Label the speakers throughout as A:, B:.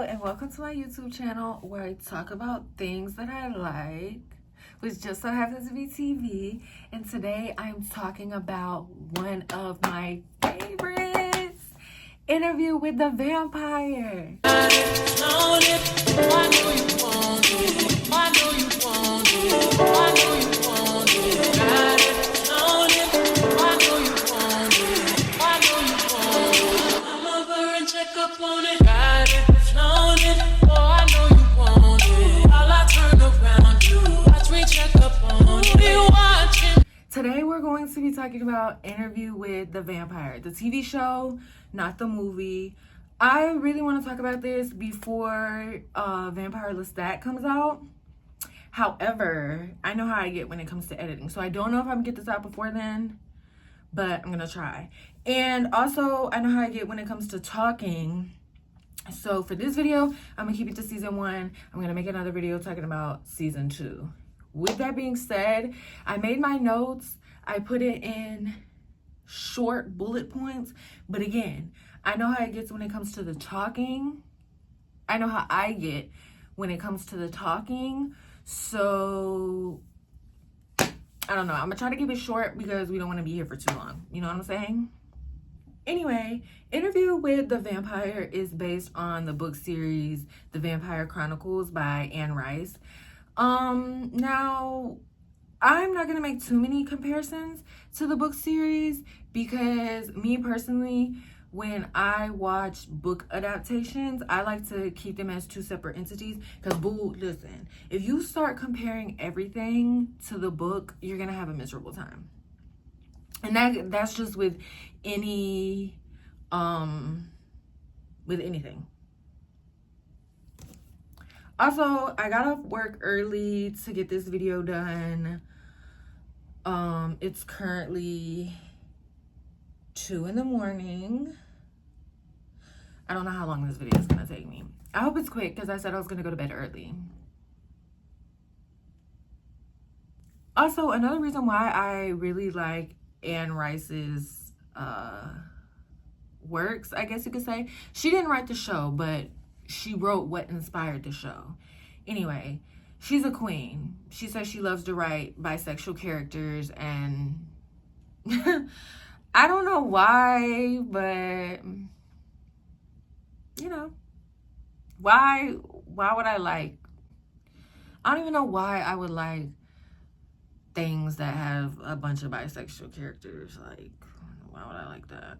A: and welcome to my YouTube channel where I talk about things that I like, which just so happens to be TV. And today I'm talking about one of my favorites, Interview with the Vampire. Today we're going to be talking about Interview with the Vampire, the TV show, not the movie. I really want to talk about this before Vampire Lestat comes out. However, I know how I get when it comes to editing, so I don't know if I'm going to get this out before then, but I'm going to try. And also, I know how I get when it comes to talking. So for this video, I'm going to keep it to season 1. I'm going to make another video talking about season 2. With that being said, I made my notes. I put it in short bullet points. But again, I know how it gets when it comes to the talking. I know how I get when it comes to the talking. So, I don't know. I'm going to try to keep it short because we don't want to be here for too long. You know what I'm saying? Anyway, Interview with the Vampire is based on the book series The Vampire Chronicles by Anne Rice. Now, I'm not going to make too many comparisons to the book series because me personally, when I watch book adaptations, I like to keep them as two separate entities because, boo, listen, if you start comparing everything to the book, you're going to have a miserable time. And that's just with any, with anything. Also, I got off work early to get this video done. It's currently 2 in the morning. I don't know how long this video is gonna take me. I hope it's quick because I said I was gonna go to bed early. Also, another reason why I really like Anne Rice's works, I guess you could say. She didn't write the show, but she wrote what inspired the show. Anyway, she's a queen. She says she loves to write bisexual characters, and I don't know why, but you know, why would I like, I don't even know why I would like things that have a bunch of bisexual characters. Like, why would I like that?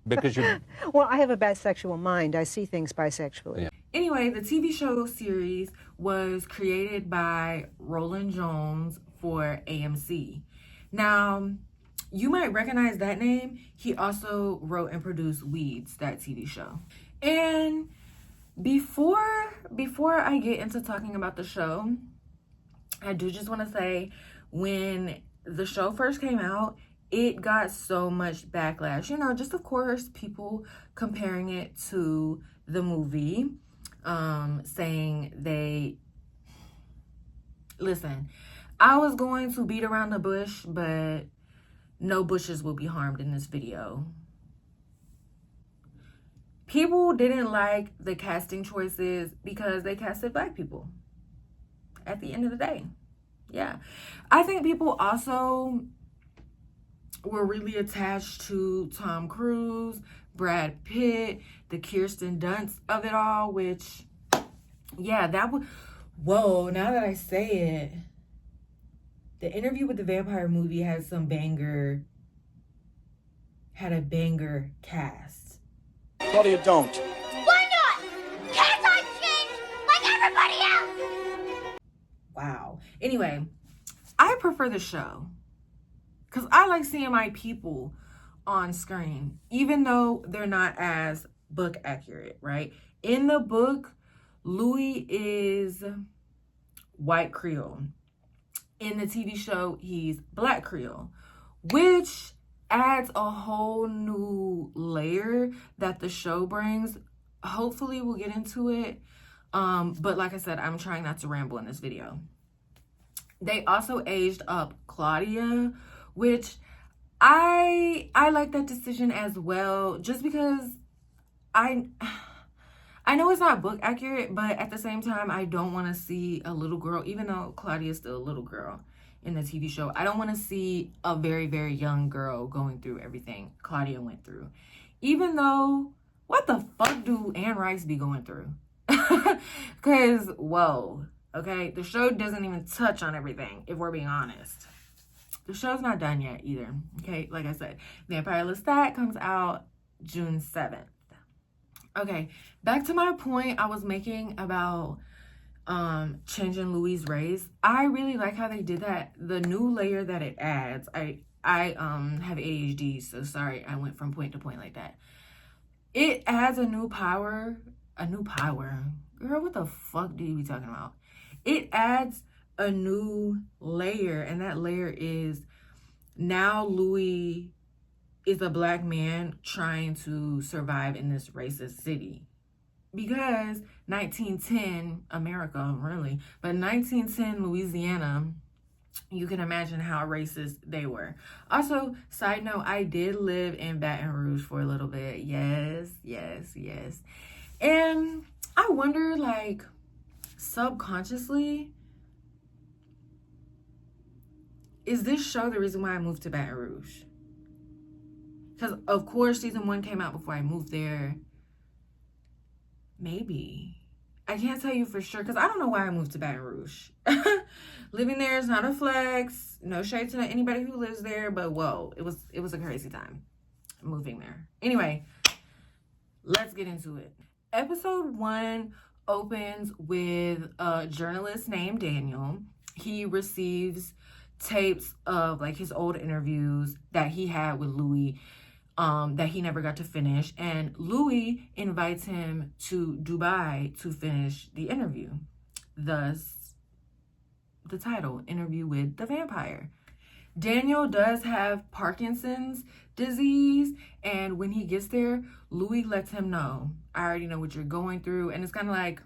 B: Because you're...
C: Well, I have a bisexual mind. I see things bisexually.
B: Yeah.
A: Anyway, the TV show series was created by Roland Jones for AMC. Now, you might recognize that name. He also wrote and produced Weeds, that TV show. And before I get into talking about the show, I do just want to say, when the show first came out, it got so much backlash. You know, just of course, people comparing it to the movie, saying they... Listen, I was going to beat around the bush, but no bushes will be harmed in this video. People didn't like the casting choices because they casted black people at the end of the day. Yeah. I think people also were really attached to Tom Cruise, Brad Pitt, the Kirsten Dunst of it all, which, yeah, that was, whoa, now that I say it, the Interview with the Vampire movie had a banger cast.
B: Claudia, don't.
D: Why not? Can't I change like everybody else?
A: Wow. Anyway, I prefer the show because I like seeing my people on screen, even though they're not as book accurate, right? In the book, Louis is white Creole. In the TV show, he's black Creole, which adds a whole new layer that the show brings. Hopefully, we'll get into it. But like I said, I'm trying not to ramble in this video. They also aged up Claudia, which I like that decision as well, just because I I know it's not book accurate, but at the same time, I don't want to see a little girl, even though Claudia's still a little girl in the TV show. I don't want to see a very, very young girl going through everything Claudia went through. Even though, what the fuck do Anne Rice be going through? Because, whoa, okay? The show doesn't even touch on everything, if we're being honest. The show's not done yet either, okay? Like I said, Vampire Lestat comes out June 7th. Okay, back to my point I was making about changing Louis' race. I really like how they did that. The new layer that it adds. I have ADHD, so sorry I went from point to point like that. It adds a new power. A new power. Girl, what the fuck do you be talking about? It adds a new layer, and that layer is now Louis is a black man trying to survive in this racist city. Because 1910, America, really, but 1910 Louisiana, you can imagine how racist they were. Also, side note, I did live in Baton Rouge for a little bit. Yes. And I wonder, like, subconsciously, is this show the reason why I moved to Baton Rouge? Because, of course, season 1 came out before I moved there. Maybe. I can't tell you for sure because I don't know why I moved to Baton Rouge. Living there is not a flex. No shade to anybody who lives there, but whoa, it was a crazy time moving there. Anyway, let's get into it. Episode 1 opens with a journalist named Daniel. He receives tapes of like his old interviews that he had with Louis that he never got to finish, and Louis invites him to Dubai to finish the interview. Thus, the title, Interview with the Vampire. Daniel does have Parkinson's disease, and when he gets there, Louis lets him know, I already know what you're going through, and it's kind of like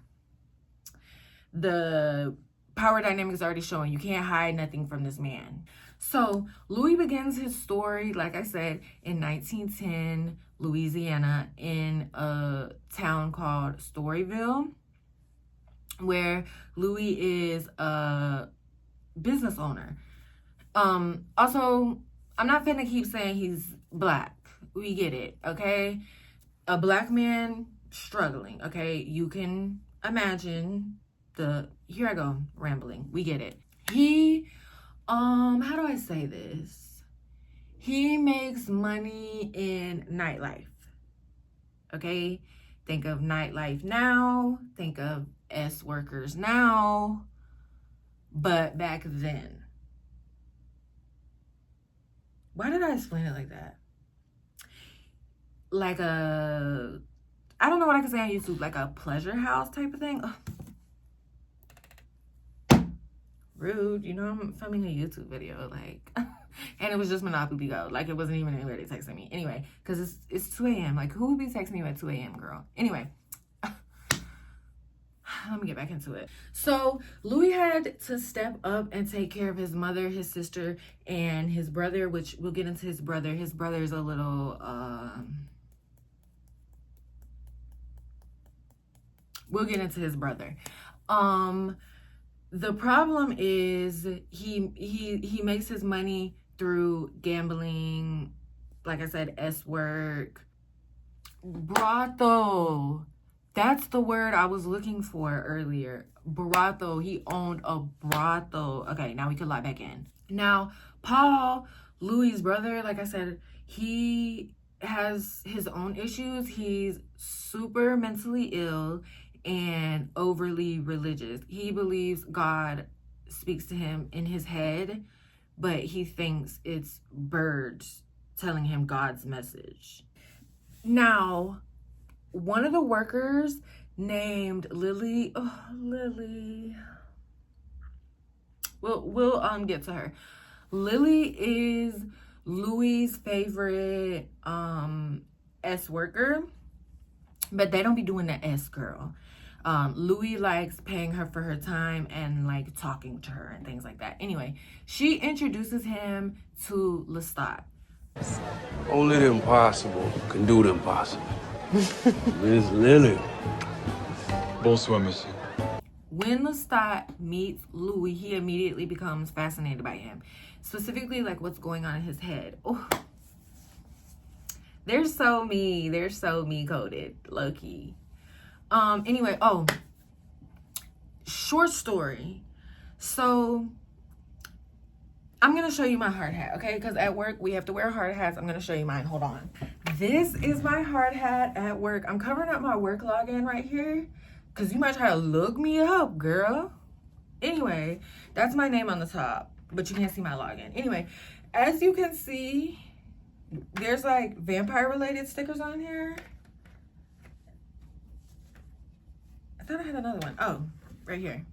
A: the power dynamics already showing. You can't hide nothing from this man. So Louis begins his story, like I said, in 1910, Louisiana, in a town called Storyville, where Louis is a business owner. Also, I'm not finna keep saying he's black. We get it, okay? A black man struggling, okay? You can imagine here I go, rambling. We get it. He, how do I say this? He makes money in nightlife, okay? Think of nightlife now. Think of S workers now. But back then. Why did I explain it like that? Like I don't know what I can say on YouTube, like a pleasure house type of thing. Ugh. Rude, you know, I'm filming a YouTube video, like, and it was just Monopoly Go, like, it wasn't even anybody texting me. Anyway, because it's 2 a.m. Like, who would be texting you at 2 a.m., girl? Anyway, let me get back into it. So, Louis had to step up and take care of his mother, his sister, and his brother, which we'll get into his brother. His brother's a little, we'll get into his brother. The problem is he makes his money through gambling, like I said, S work, brothel. That's the word I was looking for earlier. Brothel. He owned a brothel. Okay, now we can log back in. Now, Paul, Louis' brother, like I said, he has his own issues. He's super mentally ill and overly religious. He believes God speaks to him in his head, but he thinks it's birds telling him God's message. Now, one of the workers named Lily, we'll get to her. Lily is Louis' favorite S worker, but they don't be doing the S girl. Louis likes paying her for her time and like talking to her and things like that. Anyway, she introduces him to Lestat.
E: Only the impossible can do the impossible. Miss Lily, Bonsoir, monsieur.
A: When Lestat meets Louis, he immediately becomes fascinated by him. Specifically, like what's going on in his head. Oh, they're so me. They're so me coded, low key. Anyway, short story. So I'm gonna show you my hard hat, okay? Because at work we have to wear hard hats. I'm gonna show you mine. Hold on. This is my hard hat at work. I'm covering up my work login right here because you might try to look me up, girl. Anyway, that's my name on the top, but you can't see my login. Anyway, as you can see, there's like vampire related stickers on here. I thought I had another one. Oh, right here.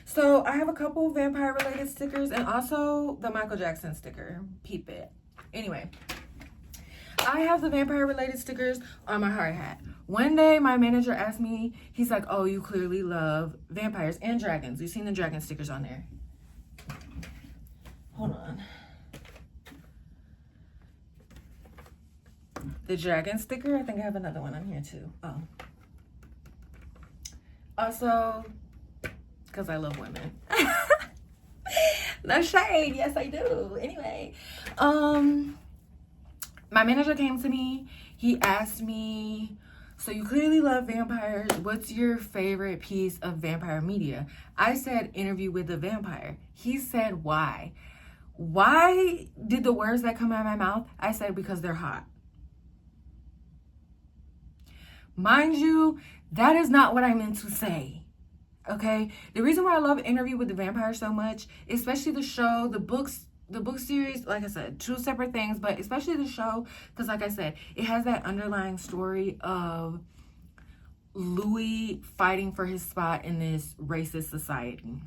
A: So I have a couple vampire related stickers and also the Michael Jackson sticker. Peep it. Anyway, I have the vampire related stickers on my hard hat. One day my manager asked me, he's like, oh, you clearly love vampires and dragons. You've seen the dragon stickers on there. Hold on. The dragon sticker, I think I have another one on here too. Oh. Also, because I love women. No shade. Yes, I do. Anyway, my manager came to me. He asked me, so you clearly love vampires. What's your favorite piece of vampire media? I said, Interview with the Vampire. He said, why? Why did the words that come out of my mouth? I said, because they're hot. Mind you, that is not what I meant to say. Okay, the reason why I love Interview with the Vampire so much, especially the show, the book series, like I said, two separate things, but especially the show, because like I said, it has that underlying story of Louis fighting for his spot in this racist society.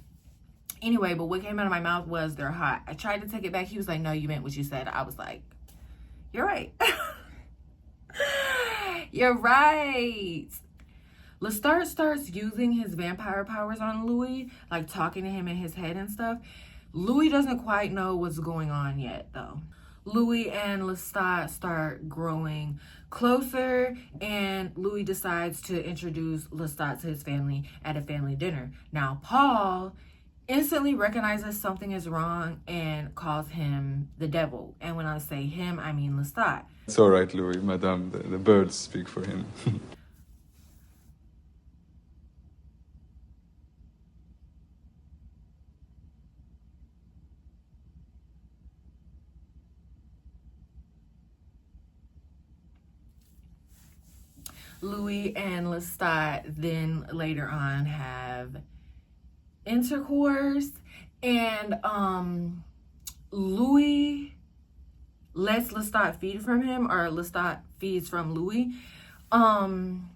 A: Anyway, but what came out of my mouth was they're hot. I tried to take it back. He was like, no, you meant what you said. I was like, you're right. You're right. Lestat starts using his vampire powers on Louis, like talking to him in his head and stuff. Louis doesn't quite know what's going on yet, though. Louis and Lestat start growing closer, and Louis decides to introduce Lestat to his family at a family dinner. Now, Paul instantly recognizes something is wrong and calls him the devil. And when I say him, I mean Lestat.
E: It's all right, Louis, madame. The birds speak for him.
A: Louis and Lestat then later on have intercourse, and Louis lets Lestat feed from him, or Lestat feeds from Louis. And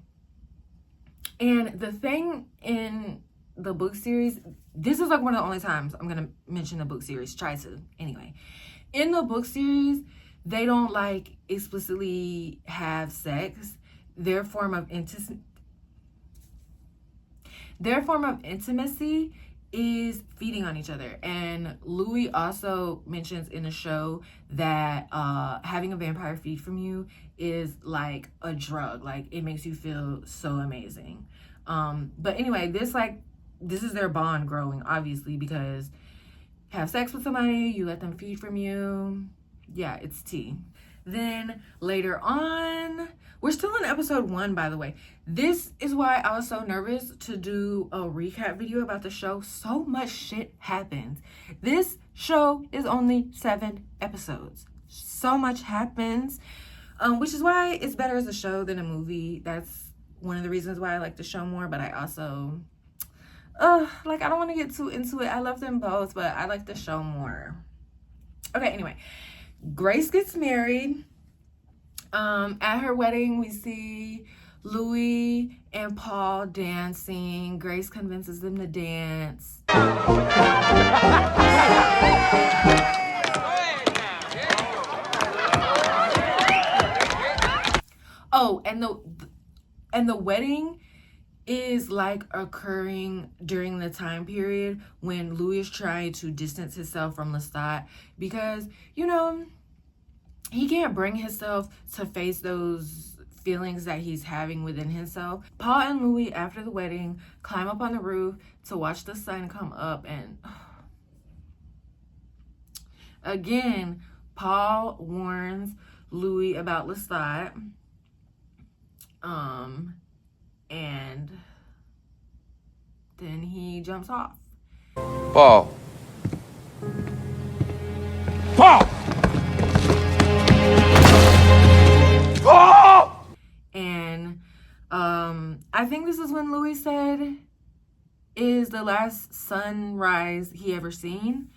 A: the thing in the book series, this is like one of the only times I'm gonna mention the book series, try to anyway. In the book series, they don't like explicitly have sex. Their form of intimacy is feeding on each other. And Louis also mentions in the show that having a vampire feed from you is like a drug. Like, it makes you feel so amazing. But anyway, this is their bond growing, obviously, because have sex with somebody, you let them feed from you. Yeah, it's tea. Then later on, we're still in episode 1, by the way. This is why I was so nervous to do a recap video about the show. So much shit happens. This show is only 7 episodes. So much happens, which is why it's better as a show than a movie. That's one of the reasons why I like the show more, but I also, I don't want to get too into it. I love them both, but I like the show more. Okay, anyway. Grace gets married. At her wedding, we see Louis and Paul dancing. Grace convinces them to dance. Oh, and the wedding is like occurring during the time period when Louis is trying to distance himself from Lestat, because, you know, he can't bring himself to face those feelings that he's having within himself. Paul and Louis, after the wedding, climb up on the roof to watch the sun come up, and again, Paul warns Louis about Lestat, and then he jumps off.
B: Paul. Paul! Paul!
A: And I think this is when Louis said is the last sunrise he ever seen.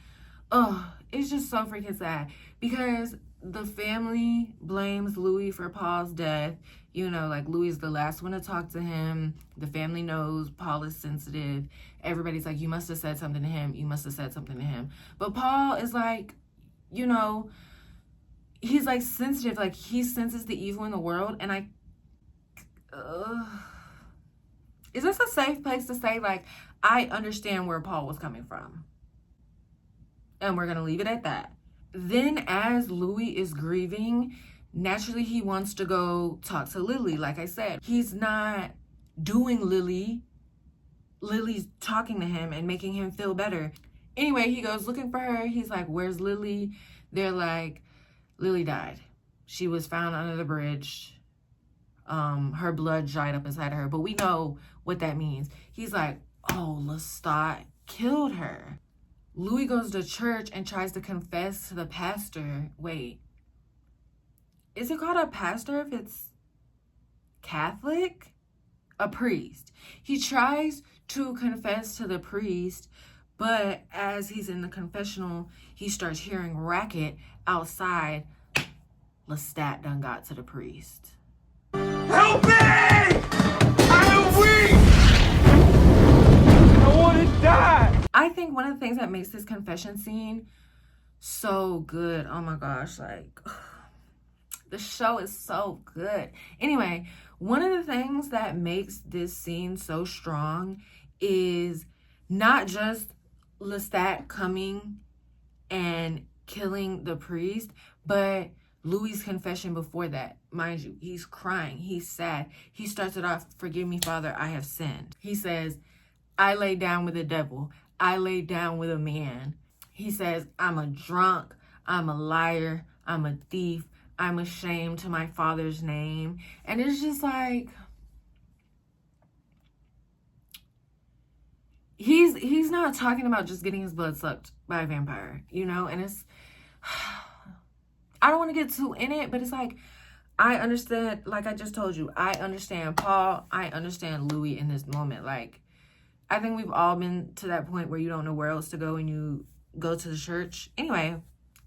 A: It's just so freaking sad because the family blames Louis for Paul's death. You know, like, Louis is the last one to talk to him. The family knows Paul is sensitive. Everybody's like, you must have said something to him. You must have said something to him. But Paul is like, you know, he's like sensitive. Like, he senses the evil in the world. And is this a safe place to say, like, I understand where Paul was coming from? And we're going to leave it at that. Then as Louis is grieving, naturally he wants to go talk to Lily. Like I said, he's not doing Lily. Lily's talking to him and making him feel better. Anyway, he goes looking for her. He's like, where's Lily? They're like, Lily died. She was found under the bridge. Her blood dried up inside of her. But we know what that means. He's like, oh, Lestat killed her. Louis goes to church and tries to confess to the pastor. Wait, is it called a pastor if it's Catholic? A priest. He tries to confess to the priest, but as he's in the confessional, he starts hearing racket outside. Lestat done got to the priest.
B: Help me! I am weak! I want to die!
A: I think one of the things that makes this confession scene so good, oh my gosh, like, the show is so good. Anyway, one of the things that makes this scene so strong is not just Lestat coming and killing the priest, but Louis' confession before that. Mind you, he's crying, he's sad. He starts it off, forgive me, Father, I have sinned. He says, I lay down with the devil. I lay down with a man. He says, I'm a drunk, I'm a liar, I'm a thief, I'm ashamed to my father's name. And it's just like, he's not talking about just getting his blood sucked by a vampire, you know? And it's, I don't want to get too in it, but it's like, I understand, like I just told you, I understand Paul, I understand Louis in this moment. Like, I think we've all been to that point where you don't know where else to go and you go to the church. Anyway,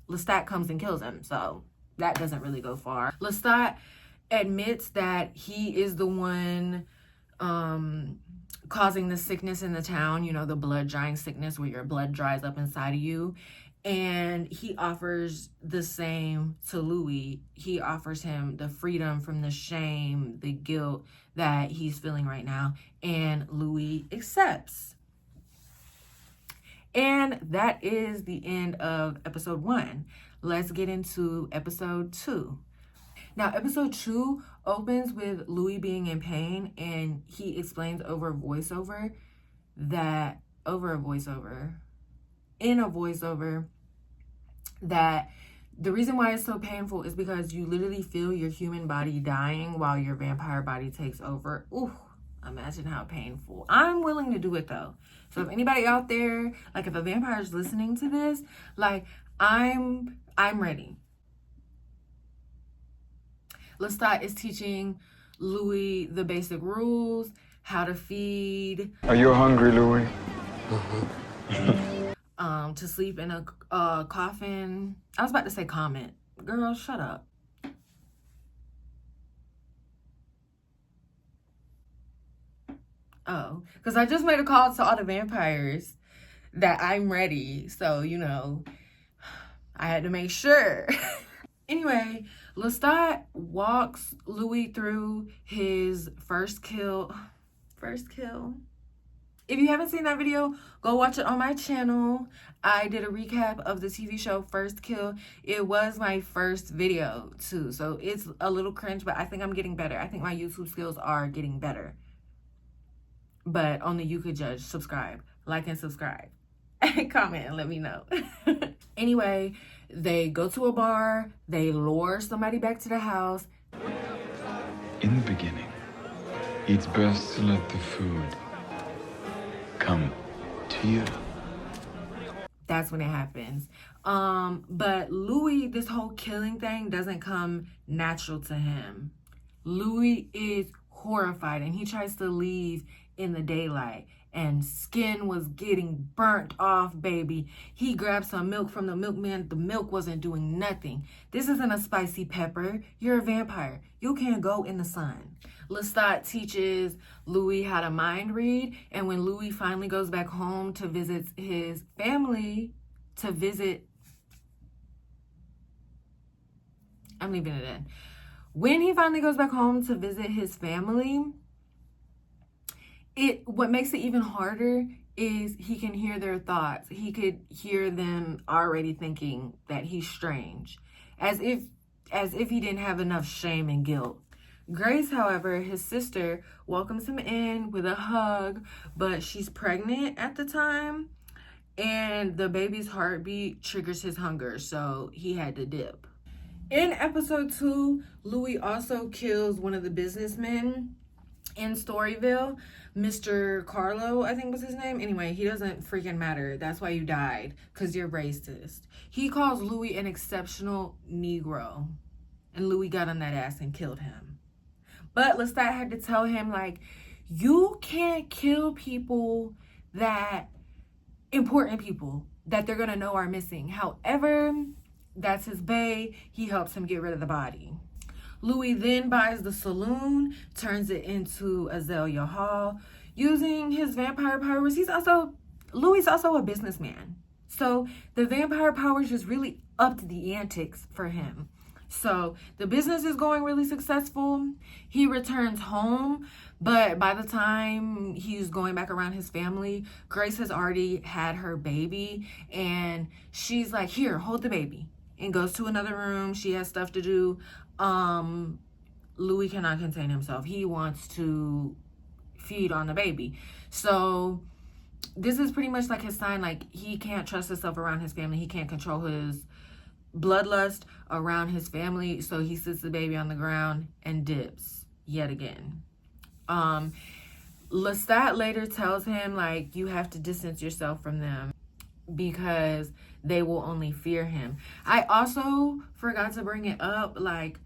A: Lestat comes and kills him, so that doesn't really go far. Lestat admits that he is the one causing the sickness in the town, you know, the blood drying sickness where your blood dries up inside of you. And he offers the same to Louis. He offers him the freedom from the shame, the guilt that he's feeling right now. And Louis accepts. And that is the end of episode 1. Let's get into episode 2. Now, episode 2 opens with Louis being in pain, and he explains in a voiceover that the reason why it's so painful is because you literally feel your human body dying while your vampire body takes over. Ooh, imagine how painful. I'm willing to do it though. So if anybody out there, like if a vampire is listening to this, like I'm ready. Lestat is teaching Louis the basic rules, how to feed.
E: Are you hungry, Louis?
A: To sleep in a coffin. I was about to say comment. Girl, shut up. Oh, because I just made a call to all the vampires that I'm ready. So, you know, I had to make sure. Anyway, Lestat walks Louis through his first kill. If you haven't seen that video, go watch it on my channel. I did a recap of the TV show First Kill. It was my first video too, so it's a little cringe, but I think I'm getting better. I think my YouTube skills are getting better. But only you could judge. Subscribe, like, and subscribe. Comment and let me know. Anyway, they go to a bar. They lure somebody back to the house.
E: In the beginning, it's best to let the food come to you.
A: That's when it happens. But Louis, this whole killing thing doesn't come natural to him. Louis is horrified and he tries to leave in the daylight, and skin was getting burnt off, baby. He grabbed some milk from the milkman. The milk wasn't doing nothing. This isn't a spicy pepper. You're a vampire. You can't go in the sun. Lestat teaches Louis how to mind read, and when Louis finally goes back home to visit his family, I'm leaving it in. When he finally goes back home to visit his family, what makes it even harder is he can hear their thoughts. He could hear them already thinking that he's strange, as if he didn't have enough shame and guilt. Grace, however, his sister, welcomes him in with a hug, but she's pregnant at the time, and the baby's heartbeat triggers his hunger, so he had to dip. In episode 2, Louis also kills one of the businessmen in Storyville. Mr. Carlo, I think was his name. Anyway, he doesn't freaking matter. That's why you died, because you're racist. He calls Louis an exceptional Negro, and Louis got on that ass and killed him. But Lestat had to tell him, like, you can't kill people important people that they're gonna know are missing. However, that's his bae. He helps him get rid of the body. Louis then buys the saloon, turns it into Azalea Hall. Using his vampire powers, Louis is also a businessman. So the vampire powers just really upped the antics for him. So the business is going really successful. He returns home, but by the time he's going back around his family, Grace has already had her baby, and she's like, here, hold the baby, and goes to another room. She has stuff to do. Louis cannot contain himself. He wants to feed on the baby. So this is pretty much like his sign, like he can't trust himself around his family. He can't control his bloodlust around his family. So he sits the baby on the ground and dips yet again. Lestat later tells him, like, you have to distance yourself from them because they will only fear him. I also forgot to bring it up, like,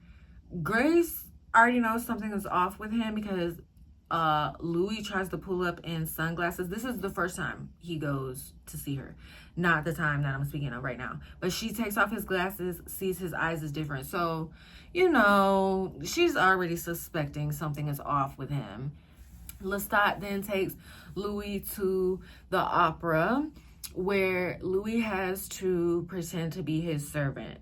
A: Grace already knows something is off with him because Louis tries to pull up in sunglasses. This is the first time he goes to see her, not the time that I'm speaking of right now. But she takes off his glasses, sees his eyes is different. So, you know, she's already suspecting something is off with him. Lestat then takes Louis to the opera, where Louis has to pretend to be his servant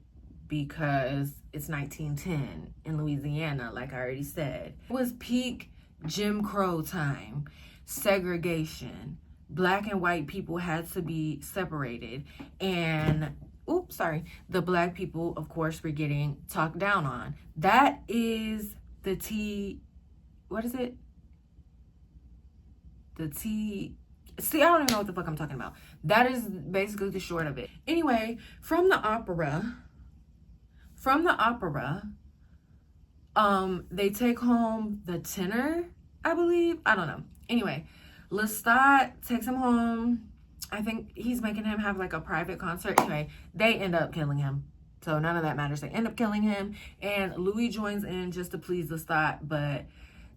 A: because it's 1910 in Louisiana, like I already said. It was peak Jim Crow time, segregation. Black and white people had to be separated, and the black people, of course, were getting talked down on. That is the T. What is it? The T. See, I don't even know what the fuck I'm talking about. That is basically the short of it. Anyway, from the opera, they take home the tenor, I believe. I don't know. Anyway, Lestat takes him home. I think he's making him have like a private concert. Anyway, they end up killing him. So none of that matters. They end up killing him, and Louis joins in just to please Lestat. But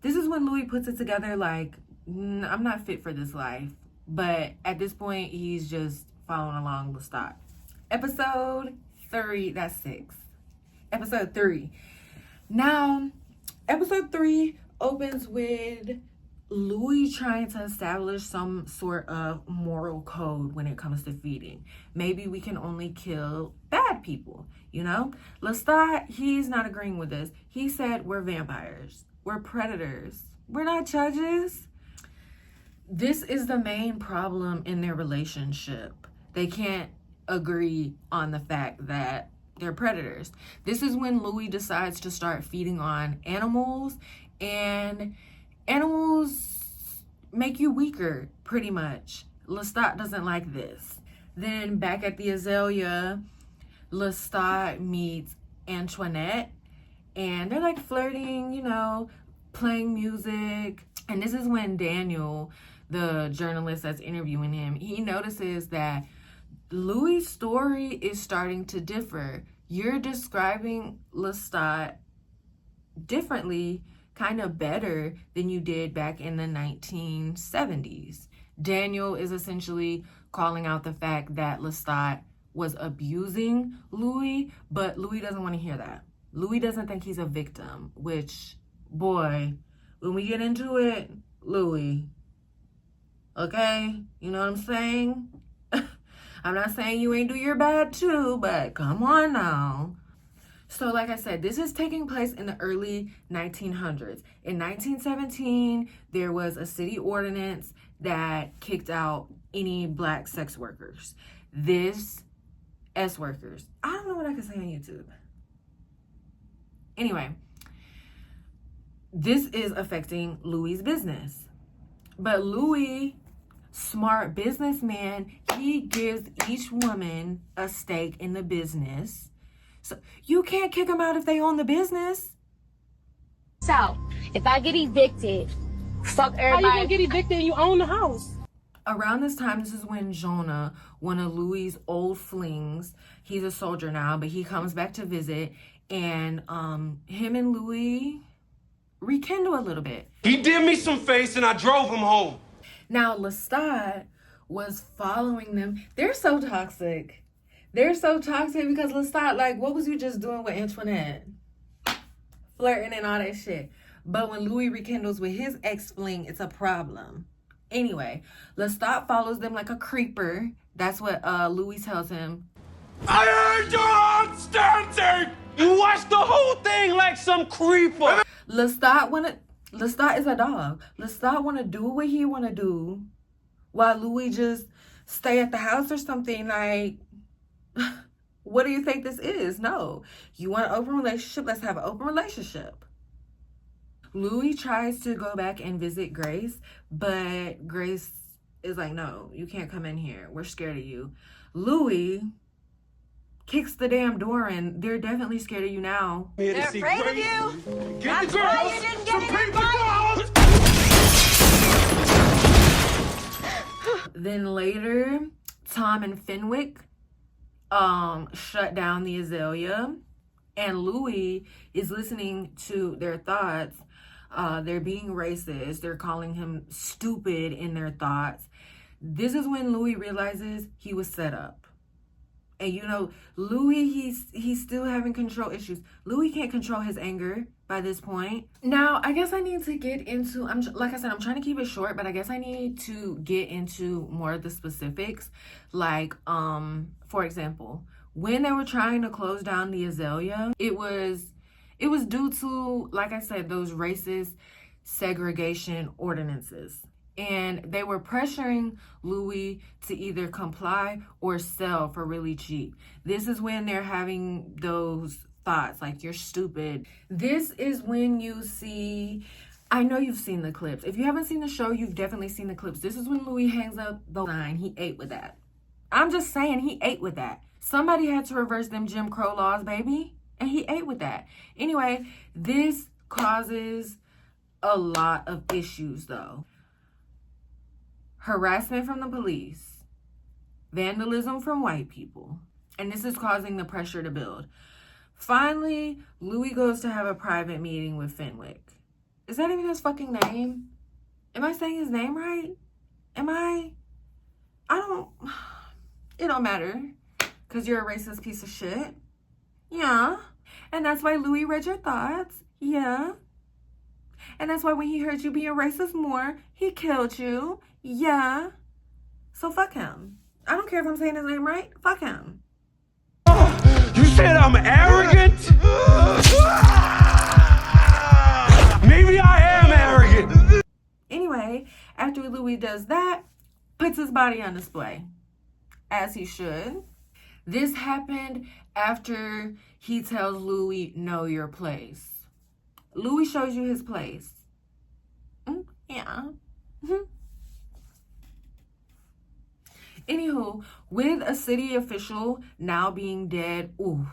A: this is when Louis puts it together, like, I'm not fit for this life. But at this point, he's just following along Lestat. Episode 3, that's 6. Episode 3. Now, episode 3 opens with Louis trying to establish some sort of moral code when it comes to feeding. Maybe we can only kill bad people, you know? Lestat, he's not agreeing with this. He said we're vampires. We're predators. We're not judges. This is the main problem in their relationship. They can't agree on the fact that they're predators. This is when Louis decides to start feeding on animals, and animals make you weaker, pretty much. Lestat doesn't like this. Then back at the Azalea, Lestat meets Antoinette, and they're like flirting, you know, playing music. And this is when Daniel, the journalist that's interviewing him, he notices that Louis' story is starting to differ. You're describing Lestat differently, kind of better than you did back in the 1970s. Daniel is essentially calling out the fact that Lestat was abusing Louis, but Louis doesn't want to hear that. Louis doesn't think he's a victim, which, boy, when we get into it, Louis, okay? You know what I'm saying? I'm not saying you ain't do your bad too, but come on now. So like I said, this is taking place in the early 1900s. In 1917, there was a city ordinance that kicked out any black sex workers. This, S-workers. I don't know what I can say on YouTube. Anyway, this is affecting Louis' business. But Louis, smart businessman, he gives each woman a stake in the business. So you can't kick them out if they own the business.
D: So, if I get evicted, fuck everybody.
F: How you gonna get evicted and you own the house?
A: Around this time, this is when Jonah, one of Louis' old flings, he's a soldier now, but he comes back to visit, and him and Louis rekindle a little bit.
B: He did me some face and I drove him home.
A: Now, Lestat was following them. They're so toxic. They're so toxic because Lestat, like, what was you just doing with Antoinette? Flirting and all that shit. But when Louis rekindles with his ex-fling, it's a problem. Anyway, Lestat follows them like a creeper. That's what Louis tells him.
B: I heard you're outstanding! You watched the whole thing like some creeper!
A: Lestat is a dog. Lestat wanna do what he wanna do while Louis just stay at the house or something. Like, what do you think this is? No. You want an open relationship? Let's have an open relationship. Louis tries to go back and visit Grace, but Grace is like, no, you can't come in here. We're scared of you. Louis kicks the damn door in. They're definitely scared of you now.
D: They're afraid of you.
B: Get
D: That's
B: the
D: why
B: girls!
D: you didn't get
B: Some
D: an invite.
B: girls!
A: Then later, Tom and Fenwick shut down the Azalea, and Louis is listening to their thoughts. They're being racist. They're calling him stupid in their thoughts. This is when Louis realizes he was set up. And you know, Louis, he's still having control issues. Louis can't control his anger by this point. Now, I guess I need to get into, like I said, I'm trying to keep it short, but I guess I need to get into more of the specifics. Like, for example, when they were trying to close down the Azalea, it was due to, like I said, those racist segregation ordinances. And they were pressuring Louis to either comply or sell for really cheap. This is when they're having those thoughts like, you're stupid. This is when you see, I know you've seen the clips. If you haven't seen the show, you've definitely seen the clips. This is when Louis hangs up the line. He ate with that. I'm just saying, he ate with that. Somebody had to reverse them Jim Crow laws, baby. And he ate with that. Anyway, this causes a lot of issues though. Harassment from the police, vandalism from white people, and this is causing the pressure to build. Finally, Louis goes to have a private meeting with Fenwick. Is that even his fucking name? Am I saying his name right? It don't matter, because you're a racist piece of shit. Yeah. And that's why Louis read your thoughts. Yeah. And that's why when he heard you being racist more, he killed you. Yeah. So fuck him. I don't care if I'm saying his name right. Fuck him.
B: You said I'm arrogant? Maybe I am arrogant.
A: Anyway, after Louis he does that, puts his body on display, as he should. This happened after he tells Louis, know your place. Louis shows you his place. Yeah. Anywho, with a city official now being dead, ooh,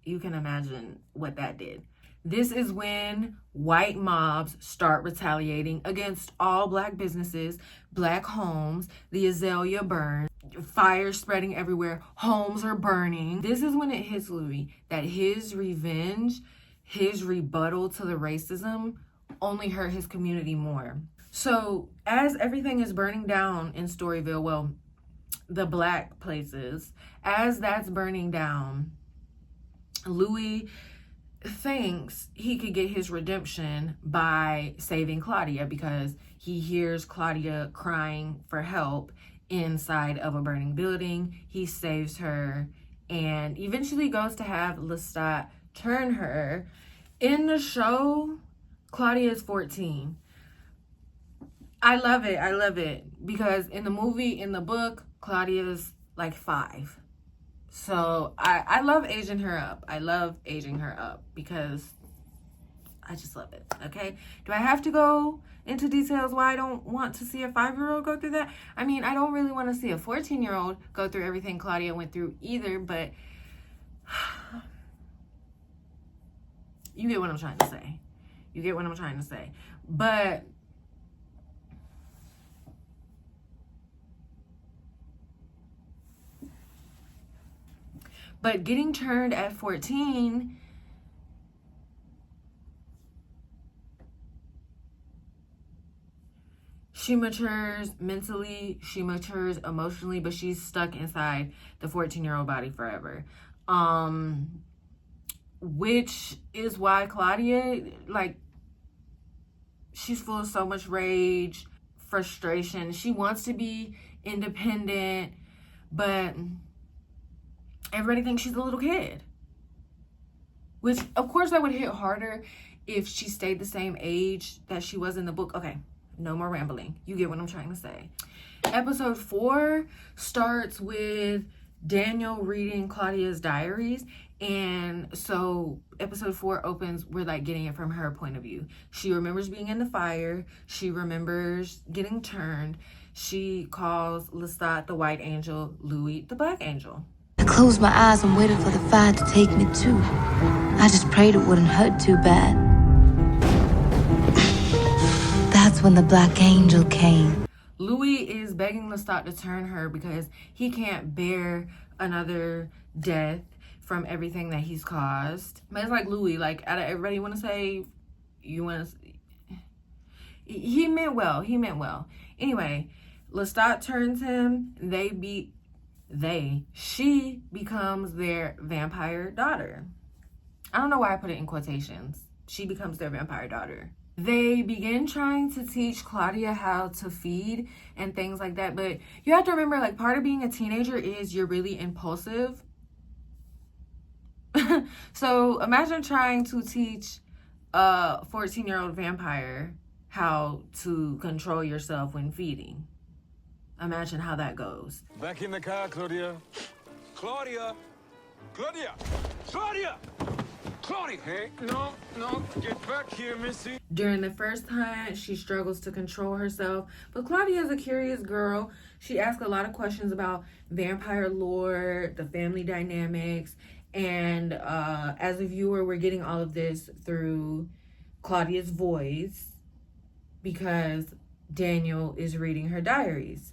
A: you can imagine what that did. This is when white mobs start retaliating against all black businesses, black homes, the azalea burn, fire spreading everywhere, homes are burning. This is when it hits Louis that his revenge, his rebuttal to the racism only hurt his community more. So as everything is burning down in Storyville, well, the black places, as that's burning down, Louis thinks he could get his redemption by saving Claudia because he hears Claudia crying for help inside of a burning building. He saves her and eventually goes to have Lestat turn her. In the show, Claudia is 14. I love it because in the movie, in the book, Claudia's like 5. So I love aging her up. I love aging her up because I just love it, okay? Do I have to go into details why I don't want to see a 5-year-old go through that? I mean, I don't really want to see a 14-year-old go through everything Claudia went through either, but you get what I'm trying to say. You get what I'm trying to say. But getting turned at 14, she matures mentally, she matures emotionally, but she's stuck inside the 14-year-old body forever. Which is why Claudia, like, she's full of so much rage, frustration. She wants to be independent, but everybody thinks she's a little kid. Which, of course, that would hit harder if she stayed the same age that she was in the book. Okay, no more rambling. You get what I'm trying to say. Episode 4 starts with Daniel reading Claudia's diaries. And so episode 4 opens, we're like getting it from her point of view. She remembers being in the fire. She remembers getting turned. She calls Lestat the white angel, Louis the black angel.
G: I closed my eyes and waited for the fire to take me too. I just prayed it wouldn't hurt too bad. That's when the black angel came.
A: Louis is begging Lestat to turn her because he can't bear another death from everything that he's caused. But it's like Louis, like, out of everybody you want to say, you want to... He meant well. He meant well. Anyway, Lestat turns him. She becomes their vampire daughter. I don't know why I put it in quotations. She becomes their vampire daughter. They begin trying to teach Claudia how to feed and things like that. But you have to remember, like, part of being a teenager is you're really impulsive. So imagine trying to teach a 14-year-old vampire how to control yourself when feeding. Imagine how that goes.
B: Back in the car, Claudia. Claudia! Claudia! Claudia! Claudia! Hey, no, get back here, missy.
A: During the first time, she struggles to control herself, but Claudia is a curious girl. She asks a lot of questions about vampire lore, the family dynamics, and as a viewer, we're getting all of this through Claudia's voice because Daniel is reading her diaries.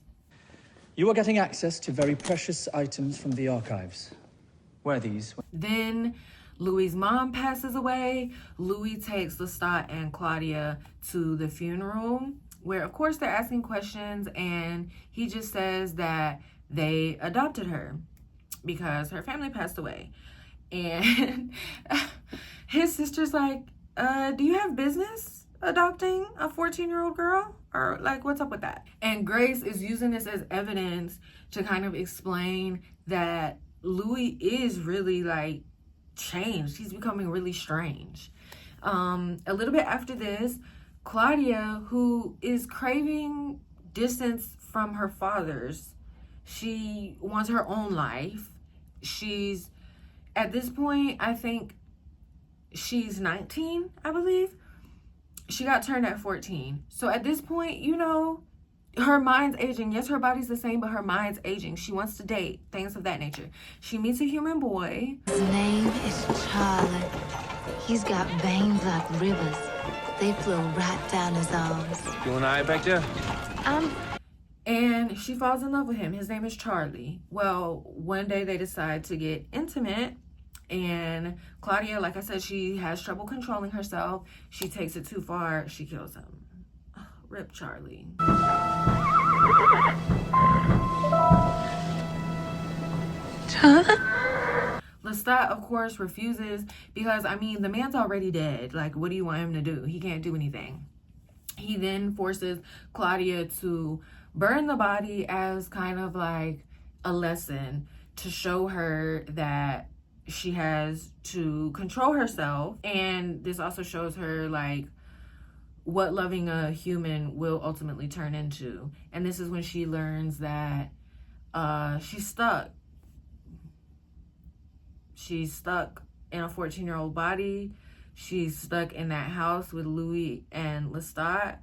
H: You are getting access to very precious items from the archives. Where are these?
A: Then Louis' mom passes away. Louis takes Lestat and Claudia to the funeral, where of course they're asking questions, and he just says that they adopted her because her family passed away. And his sister's like, do you have business adopting a 14-year-old girl? Or like, what's up with that? And Grace is using this as evidence to kind of explain that Louis is really like changed. He's becoming really strange. A little bit after this, Claudia, who is craving distance from her father's. She wants her own life. She's, at this point, I think she's 19, I believe. She got turned at 14. So at this point, you know, her mind's aging. Yes, her body's the same, but her mind's aging. She wants to date, things of that nature. She meets a human boy.
G: His name is Charlie. He's got veins like rivers. They flow right down his arms.
B: You and I back there?
A: And she falls in love with him. His name is Charlie. Well, one day they decide to get intimate. And Claudia, like I said, she has trouble controlling herself. She takes it too far. She kills him. Rip Charlie. Lestat, of course, refuses because, I mean, the man's already dead. Like, what do you want him to do? He can't do anything. He then forces Claudia to burn the body as kind of like a lesson to show her that she has to control herself. And this also shows her like what loving a human will ultimately turn into. And this is when she learns that she's stuck. She's stuck in a 14-year-old body. She's stuck in that house with Louis and Lestat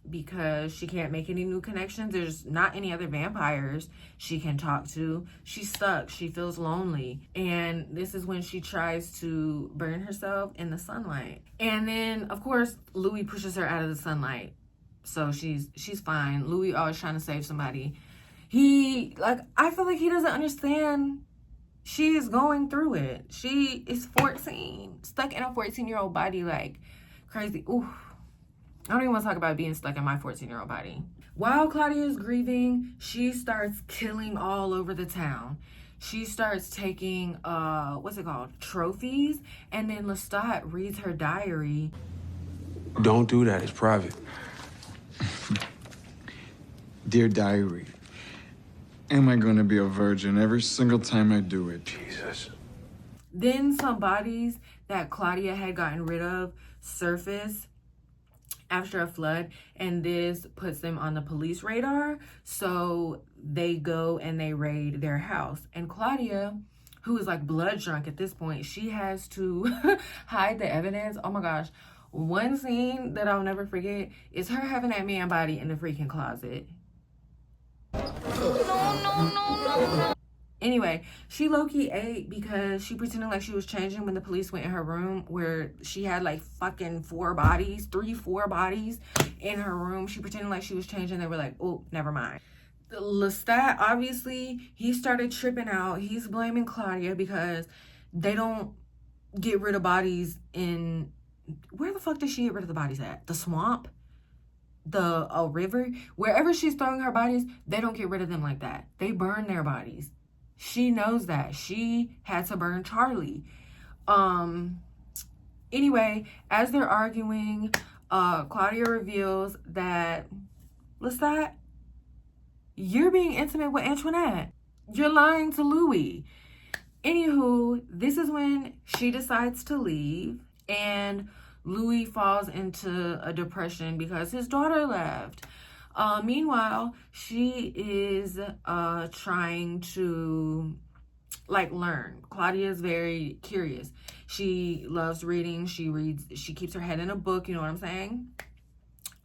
A: because she can't make any new connections. There's not any other vampires she can talk to. She's stuck. She feels lonely. And this is when she tries to burn herself in the sunlight. And then, of course, Louis pushes her out of the sunlight. So she's fine. Louis always trying to save somebody. I feel like he doesn't understand she is going through it. She is 14, stuck in a 14-year-old body, like crazy. Ooh, I don't even want to talk about being stuck in my 14-year-old body. While Claudia is grieving, she starts killing all over the town. She starts taking, trophies. And then Lestat reads her diary.
B: Don't do that. It's private.
E: Dear diary, am I going to be a virgin every single time I do it?
B: Jesus.
A: Then some bodies that Claudia had gotten rid of surface after a flood, and this puts them on the police radar. So they go and they raid their house. And Claudia, who is like blood drunk at this point, she has to hide the evidence. Oh my gosh. One scene that I'll never forget is her having that man body in the freaking closet. No. Anyway, she low-key ate because she pretended like she was changing when the police went in her room where she had like fucking 4 bodies in her room. She pretended like she was changing. They were like, oh, never mind. Lestat, obviously, he started tripping out. He's blaming Claudia because they don't get rid of bodies in... Where the fuck does she get rid of the bodies at? The swamp? A river? Wherever she's throwing her bodies, they don't get rid of them like that. They burn their bodies. She knows that. She had to burn Charlie. Anyway, as they're arguing, Claudia reveals that, Lestat, you're being intimate with Antoinette. You're lying to Louis. Anywho, this is when she decides to leave, and Louis falls into a depression because his daughter left. Meanwhile, she is trying to learn. Claudia is very curious. She loves reading. She reads. She keeps her head in a book. You know what I'm saying?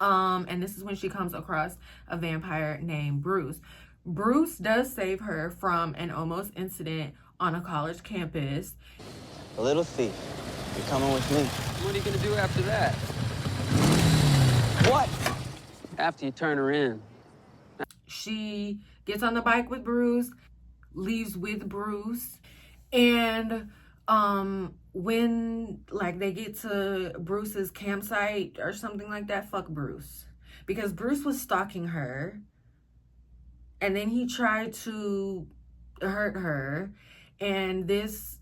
A: And this is when she comes across a vampire named Bruce. Bruce does save her from an almost incident on a college campus.
I: A little thief. You're coming with me.
J: What are you gonna do after that?
I: What?
J: After you turn her in.
A: She gets on the bike with Bruce, leaves with Bruce, and when they get to Bruce's campsite or something like that, fuck Bruce. Because Bruce was stalking her, and then he tried to hurt her, and this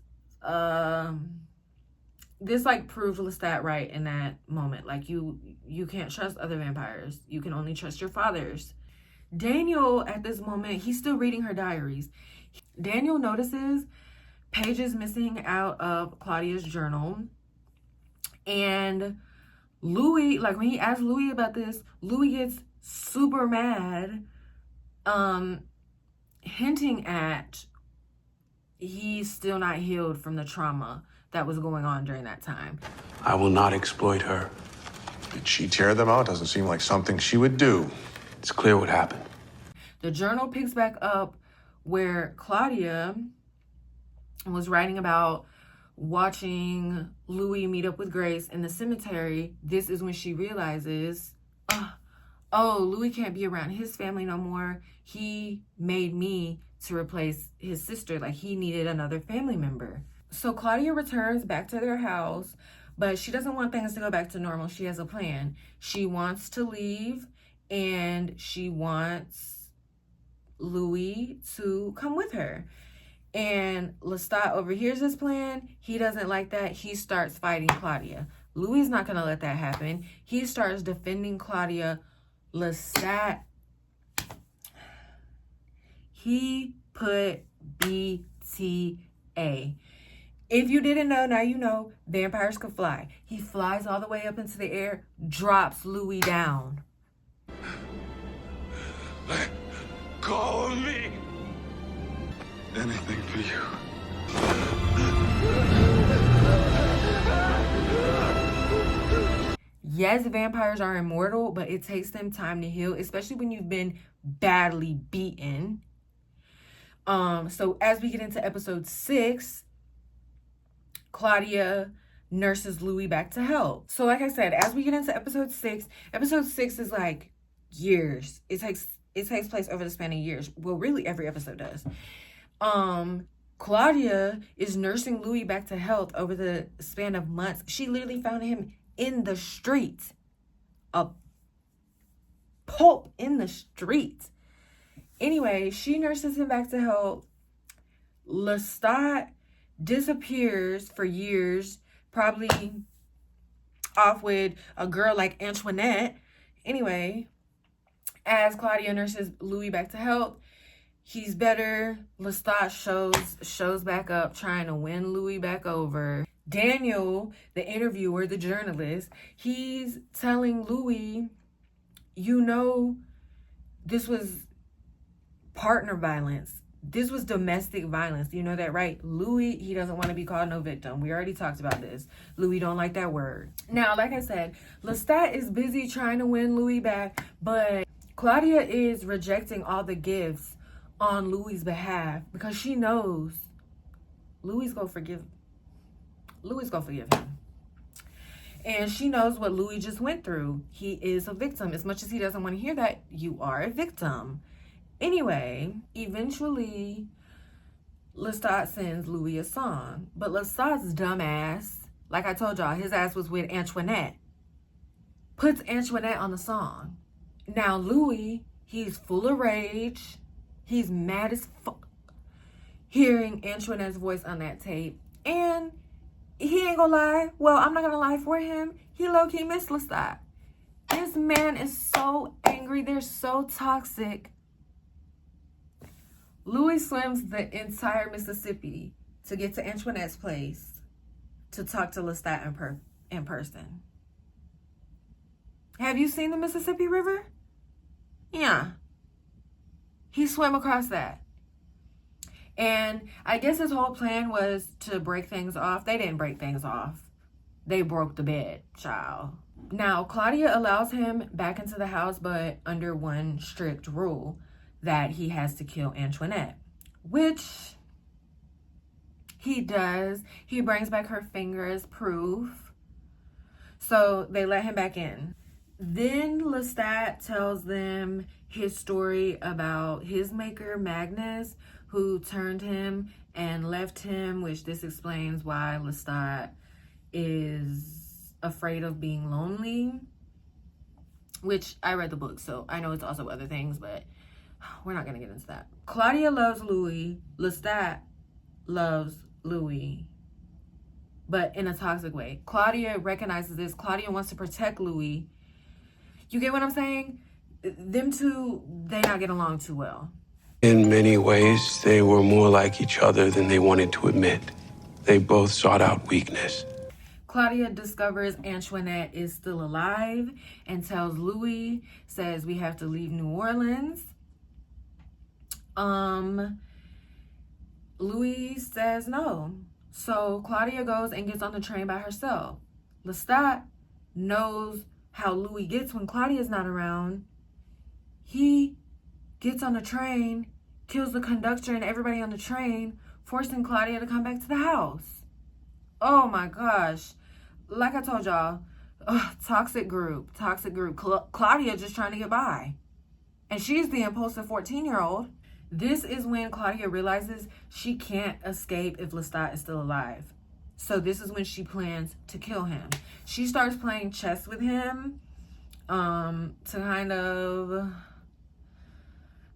A: proved Lestat right in that moment. You can't trust other vampires. You can only trust your fathers. Daniel, at this moment, he's still reading her diaries. Daniel notices pages missing out of Claudia's journal. And Louis, when he asks Louis about this, Louis gets super mad, hinting at he's still not healed from the trauma that was going on during that time.
B: I will not exploit her.
K: Did she tear them out? Doesn't seem like something she would do.
B: It's clear what happened.
A: The journal picks back up where Claudia was writing about watching Louis meet up with Grace in the cemetery. This is when she realizes, oh, Louis can't be around his family no more. He made me to replace his sister. Like, he needed another family member. So Claudia returns back to their house, but she doesn't want things to go back to normal. She has a plan. She wants to leave, and she wants Louis to come with her. And Lestat overhears this plan. He doesn't like that. He starts fighting Claudia. Louis is not going to let that happen. He starts defending Claudia. Lestat, he put BTA. If you didn't know, now you know, vampires can fly. He flies all the way up into the air, drops Louis down.
B: Let go of me.
E: Anything for you.
A: Yes, vampires are immortal, but it takes them time to heal, especially when you've been badly beaten. So as we get into episode 6, Claudia nurses Louis back to health. So like I said, as we get into episode 6 is like years. It takes place over the span of years. Well, really every episode does. Claudia is nursing Louis back to health over the span of months. She literally found him in the street. A pulp in the street. Anyway, she nurses him back to health. Lestat disappears for years, probably off with a girl like Antoinette. Anyway, as Claudia nurses Louis back to health, he's better. Lestat shows back up, trying to win Louis back over. Daniel, the interviewer, the journalist, he's telling Louis, you know, this was partner violence. This was domestic violence. You know that, right? Louis, he doesn't want to be called no victim. We already talked about this. Louis don't like that word. Now, like I said, Lestat is busy trying to win Louis back, but Claudia is rejecting all the gifts on Louis' behalf because she knows Louis gonna forgive him. And she knows what Louis just went through. He is a victim. As much as he doesn't want to hear that, you are a victim. Anyway, eventually, Lestat sends Louis a song. But Lestat's dumbass, like I told y'all, his ass was with Antoinette, puts Antoinette on the song. Now, Louis, he's full of rage. He's mad as fuck hearing Antoinette's voice on that tape. And he ain't gonna lie. Well, I'm not gonna lie for him. He low-key missed Lestat. This man is so angry. They're so toxic. Louis swims the entire Mississippi to get to Antoinette's place to talk to Lestat in person. Have you seen the Mississippi River? Yeah. He swam across that. And I guess his whole plan was to break things off. They didn't break things off. They broke the bed, child. Now, Claudia allows him back into the house, but under one strict rule, that he has to kill Antoinette, which he does. He brings back her finger as proof. So they let him back in. Then Lestat tells them his story about his maker, Magnus, who turned him and left him, which this explains why Lestat is afraid of being lonely, which I read the book, so I know it's also other things, but we're not going to get into that. Claudia loves Louis. Lestat loves Louis, but in a toxic way. Claudia recognizes this. Claudia wants to protect Louis. You get what I'm saying? Them two, they not get along too well.
B: In many ways, they were more like each other than they wanted to admit. They both sought out weakness.
A: Claudia discovers Antoinette is still alive and tells Louis, says we have to leave New Orleans. Louis says no. So Claudia goes and gets on the train by herself. Lestat knows how Louis gets when Claudia's not around. He gets on the train, kills the conductor and everybody on the train, forcing Claudia to come back to the house. Oh my gosh. Like I told y'all, toxic group. Claudia just trying to get by. And she's the impulsive 14-year-old. This is when Claudia realizes she can't escape if Lestat is still alive. So this is when she plans to kill him. She starts playing chess with him to kind of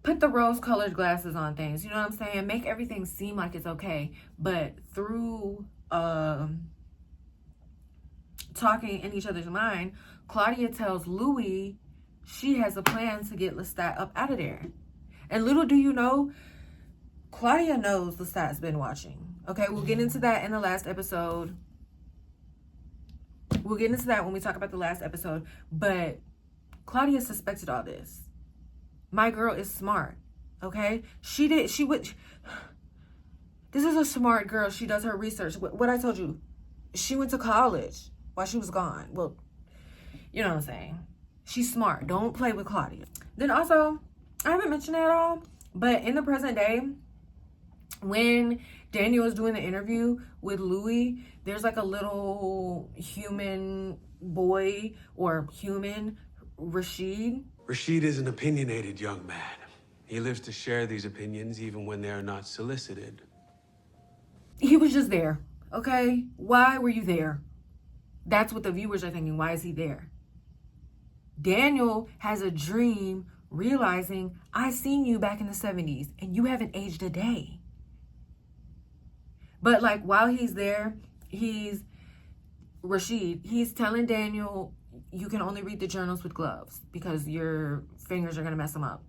A: put the rose-colored glasses on things. You know what I'm saying? Make everything seem like it's okay. But through talking in each other's mind, Claudia tells Louis she has a plan to get Lestat up out of there. And little do you know, Claudia knows Lestat's been watching. Okay, we'll get into that in the last episode. We'll get into that when we talk about the last episode. But Claudia suspected all this. My girl is smart. Okay? This is a smart girl. She does her research. What I told you, she went to college while she was gone. Well, you know what I'm saying. She's smart. Don't play with Claudia. Then also, I haven't mentioned it at all, but in the present day, when Daniel is doing the interview with Louis, there's like a little human boy or human, Rashid.
B: Rashid is an opinionated young man. He lives to share these opinions even when they are not solicited.
A: He was just there, okay? Why were you there? That's what the viewers are thinking. Why is he there? Daniel has a dream realizing, I seen you back in the 70s and you haven't aged a day. But like while he's there, Rashid, he's telling Daniel, you can only read the journals with gloves because your fingers are going to mess them up.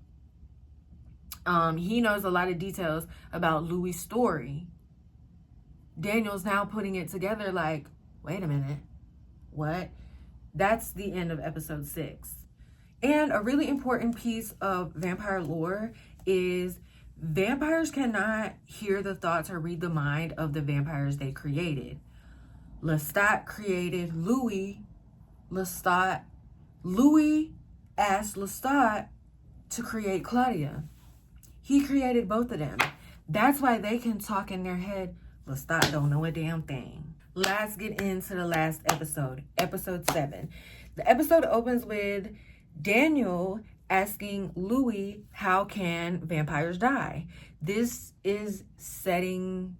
A: He knows a lot of details about Louis' story. Daniel's now putting it together like, wait a minute, what? That's the end of episode 6. And a really important piece of vampire lore is vampires cannot hear the thoughts or read the mind of the vampires they created. Lestat created Louis. Louis asked Lestat to create Claudia. He created both of them. That's why they can talk in their head. Lestat don't know a damn thing. Let's get into the last episode, episode 7. The episode opens with Daniel asking Louis, how can vampires die? This is setting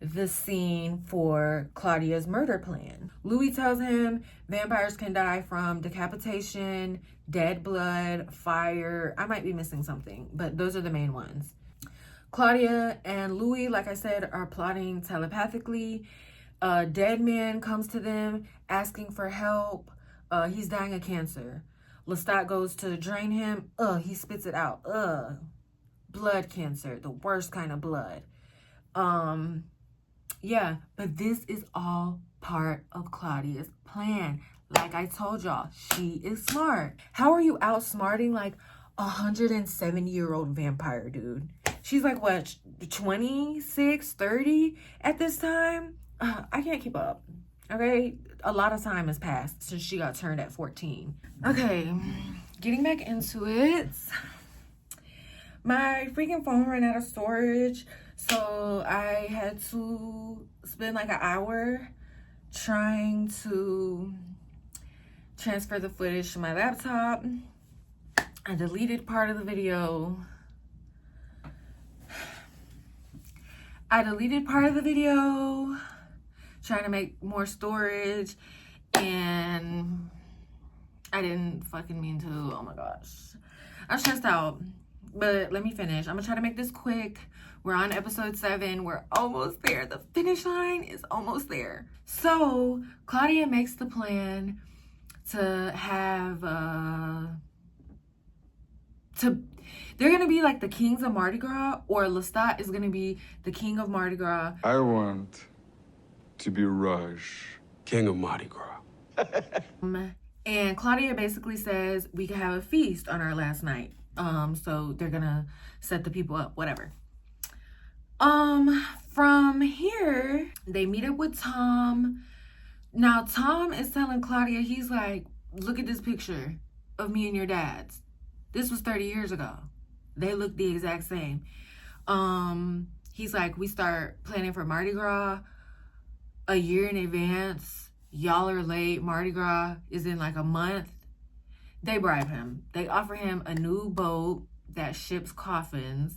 A: the scene for Claudia's murder plan. Louis tells him vampires can die from decapitation, dead blood, fire. I might be missing something, but those are the main ones. Claudia and Louis, like I said, are plotting telepathically. A dead man comes to them asking for help. He's dying of cancer. Lestat goes to drain him. He spits it out. Blood cancer, the worst kind of blood. Yeah, but this is all part of Claudia's plan. Like I told y'all, she is smart. How are you outsmarting like a 107-year-old vampire, dude? She's like, what, 26, 30 at this time? I can't keep up, okay? A lot of time has passed since she got turned at 14. Okay, getting back into it. My freaking phone ran out of storage, so I had to spend like an hour trying to transfer the footage to my laptop. I deleted part of the video. Trying to make more storage, and I didn't fucking mean to. Oh my gosh. I'm stressed out, but let me finish. I'm gonna try to make this quick. We're on episode 7. We're almost there. The finish line is almost there. So Claudia makes the plan to have they're gonna be like the kings of Mardi Gras, or Lestat is gonna be the king of Mardi Gras.
E: I want to be Raj.
B: King of Mardi Gras.
A: And Claudia basically says we can have a feast on our last night. So they're gonna set the people up, whatever. From here, they meet up with Tom. Now, Tom is telling Claudia, he's like, look at this picture of me and your dad's. This was 30 years ago. They look the exact same. He's like, we start planning for Mardi Gras a year in advance. Y'all are late. Mardi Gras is in like a month. They bribe him. They offer him a new boat that ships coffins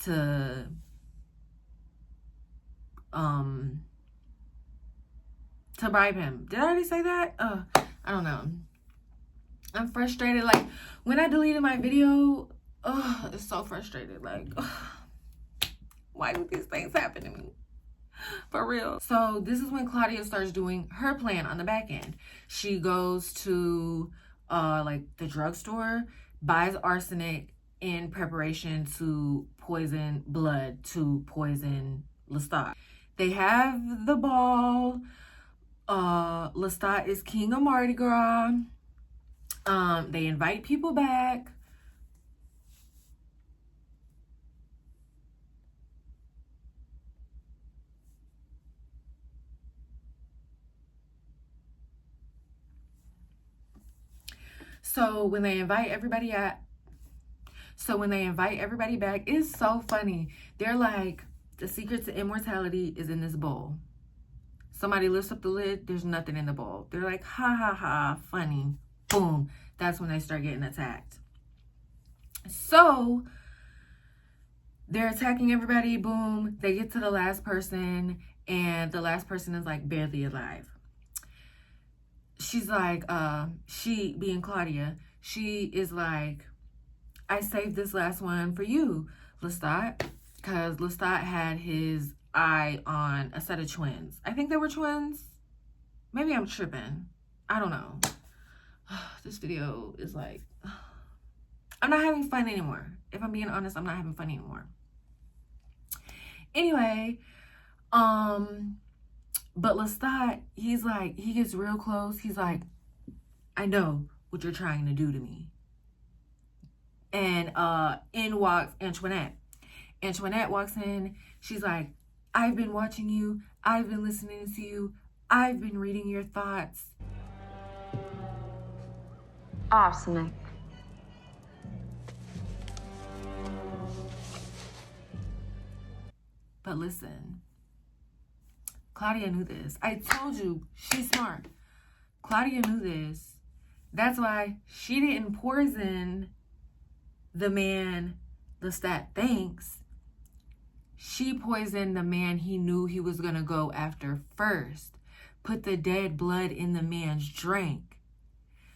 A: to bribe him. Did I already say that? I don't know. I'm frustrated. Like, when I deleted my video, it's so frustrated. Like, why do these things happen to me? For real. So this is when Claudia starts doing her plan on the back end. She goes to like the drugstore, buys arsenic in preparation to poison blood, to poison Lestat. They have the ball. Lestat is king of Mardi Gras. They invite people back. So when they invite everybody back, it's so funny. They're like, the secret to immortality is in this bowl. Somebody lifts up the lid, there's nothing in the bowl. They're like, ha ha ha, funny. Boom. That's when they start getting attacked. So they're attacking everybody. Boom. They get to the last person, and the last person is like barely alive. She's like, she being Claudia, she is like, I saved this last one for you, Lestat, because Lestat had his eye on a set of twins. I think they were twins. Maybe I'm tripping. I don't know. This video is like, I'm not having fun anymore. If I'm being honest, I'm not having fun anymore. Anyway, but Lestat, he's like, he gets real close. He's like, I know what you're trying to do to me. And in walks Antoinette. Antoinette walks in. She's like, I've been watching you. I've been listening to you. I've been reading your thoughts.
G: Arsenic.
A: But listen, Claudia knew this. I told you, she's smart. Claudia knew this. That's why she didn't poison the man Lestat thinks. She poisoned the man he knew he was gonna go after first. Put the dead blood in the man's drink.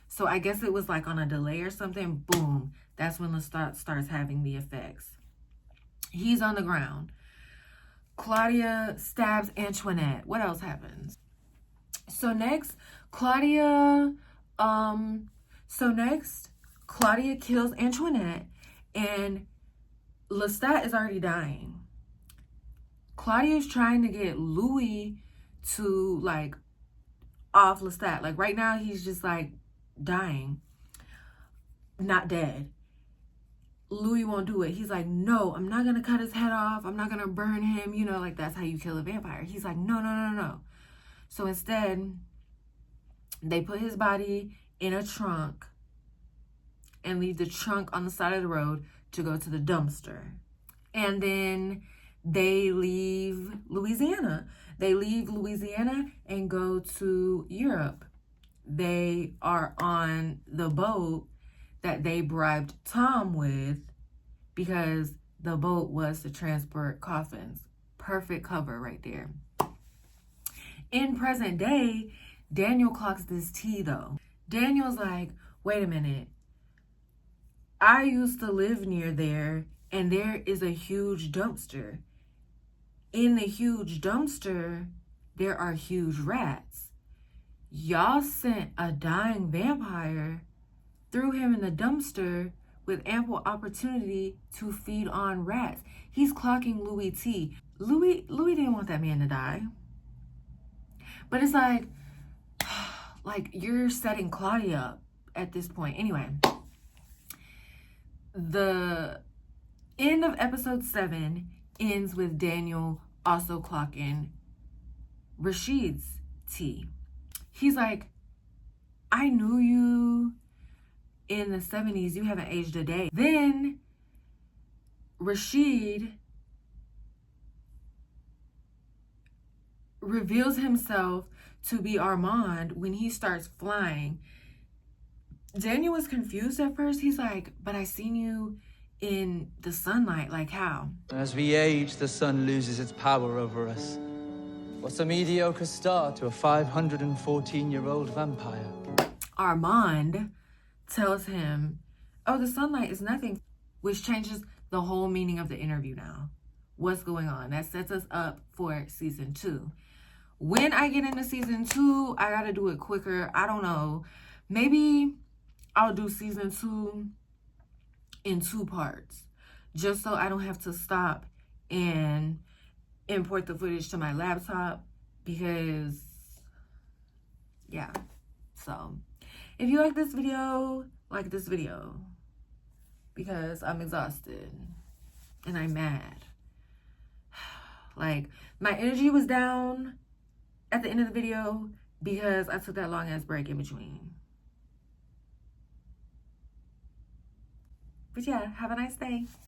A: So I guess it was like on a delay or something. Boom. That's when Lestat starts having the effects. He's on the ground. Claudia stabs Antoinette. What else happens? So next, Claudia kills Antoinette, and Lestat is already dying. Claudia's trying to get Louis to like off Lestat. Like right now he's just like dying, not dead. Louis won't do it. He's like, no, I'm not gonna cut his head off. I'm not gonna burn him. You know, like that's how you kill a vampire. He's like, no, no, no, no. So instead, they put his body in a trunk and leave the trunk on the side of the road to go to the dumpster. And then they leave Louisiana. They leave Louisiana and go to Europe. They are on the boat that they bribed Tom with because the boat was to transport coffins. Perfect cover right there. In present day, Daniel clocks this tea though. Daniel's like, wait a minute. I used to live near there and there is a huge dumpster. In the huge dumpster, there are huge rats. Y'all sent a dying vampire, threw him in the dumpster with ample opportunity to feed on rats. He's clocking Louis T. Louis didn't want that man to die. But it's like, Like, you're setting Claudia up at this point. Anyway, the end of episode 7 ends with Daniel also clocking Rashid's tea. He's like, I knew you in the 70s. You haven't aged a day. Then Rashid reveals himself to be Armand when he starts flying. Daniel was confused at first. He's like, but I seen you in the sunlight. Like, how?
H: As we age, the sun loses its power over us. What's a mediocre star to a 514-year-old vampire?
A: Armand tells him, oh, the sunlight is nothing, which changes the whole meaning of the interview now. What's going on? That sets us up for season 2. When I get into season 2, I gotta do it quicker. I don't know. Maybe I'll do season 2 in 2 parts, just so I don't have to stop and import the footage to my laptop, because yeah. So if you like this video, because I'm exhausted and I'm mad. Like, my energy was down at the end of the video because I took that long ass break in between. But yeah, have a nice day.